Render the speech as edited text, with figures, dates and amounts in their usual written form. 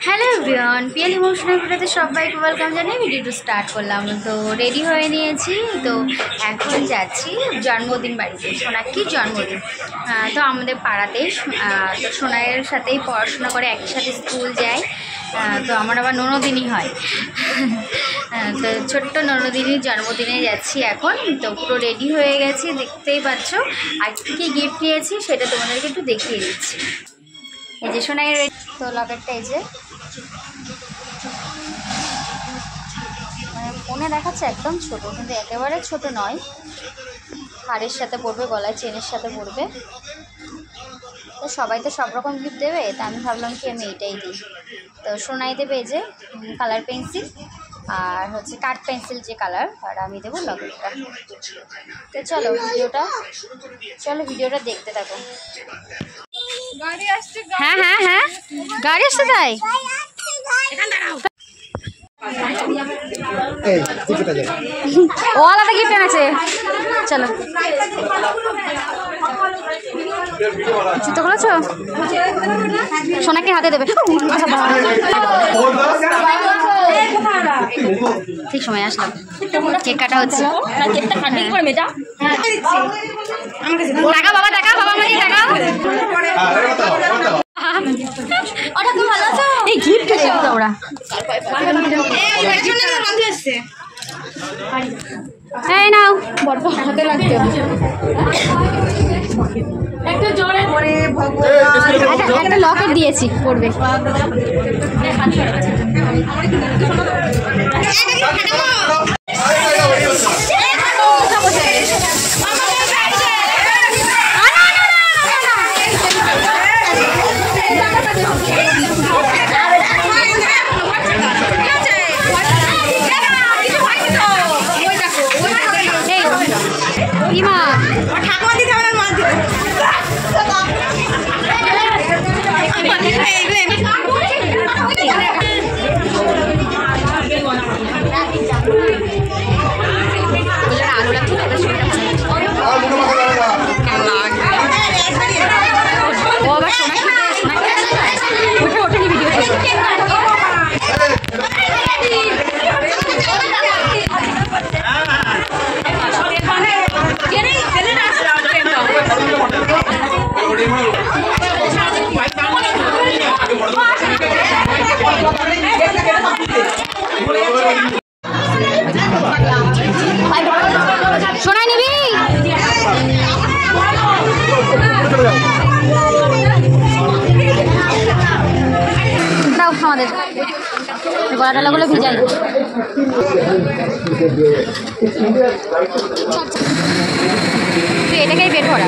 Hello everyone, PL emotional ভিডিওতে সবাইকে welcome জানিয়ে ভিডিওটা স্টার্ট করলাম। তো রেডি হয়ে নিয়েছি, তো এখন যাচ্ছি জন্মদিন বাড়িতে, সোনাক্ষীর জন্মদিন। তো আমাদের পাড়াতেই, তো সোনাইয়ের সাথেই পড়াশোনা করে, একই সাথে স্কুল যায়। তো আমার আবার ননদিনই হয়। তো ছোট্ট ননদিনীর জন্মদিনে যাচ্ছি এখন। তো পুরো রেডি হয়ে গেছি, দেখতেই পাচ্ছ। আর কী গিফট নিয়েছি সেটা তোমাদেরকে একটু দেখিয়ে দিচ্ছি। এই যে সোনাইয়ের তো লকেটটা, এই যে মানে ফোনে দেখাচ্ছে একদম ছোট, কিন্তু একেবারে ছোট নয়। হারের সাথে পড়বে, গলায় চেনের সাথে পড়বে। তো সবাই তো সব রকম গিফট দেবে, তা আমি ভাবলাম কি আমি এইটাই দিই। তো সোনাই দেবে এই যে কালার পেন্সিল, আর হচ্ছে কাঠ পেন্সিল যে কালার, আর আমি দেবো লকেটটা। তো চলো ভিডিওটা দেখতে থাকো। হ্যাঁ হ্যাঁ হ্যাঁ, গাড়ি আসছে তাই। ও আলাদা গিফট এনেছে। চলো, জুতো খুলেছো? সোনাকে হাতে দেবে, ঠিক সময় আসলাম। কেক কাটা হচ্ছে। টাকা বাবা, টাকা বাবা, মানে টাকা। এই গিফট ওরা এই নাও, হাতে লাগছে। একটা লকেট দিয়েছি, পড়বে। সোনাই নিবি? দাও আমাদের গলা ডালাগুলো ভিজাই। তুই এটাকেই বের করা।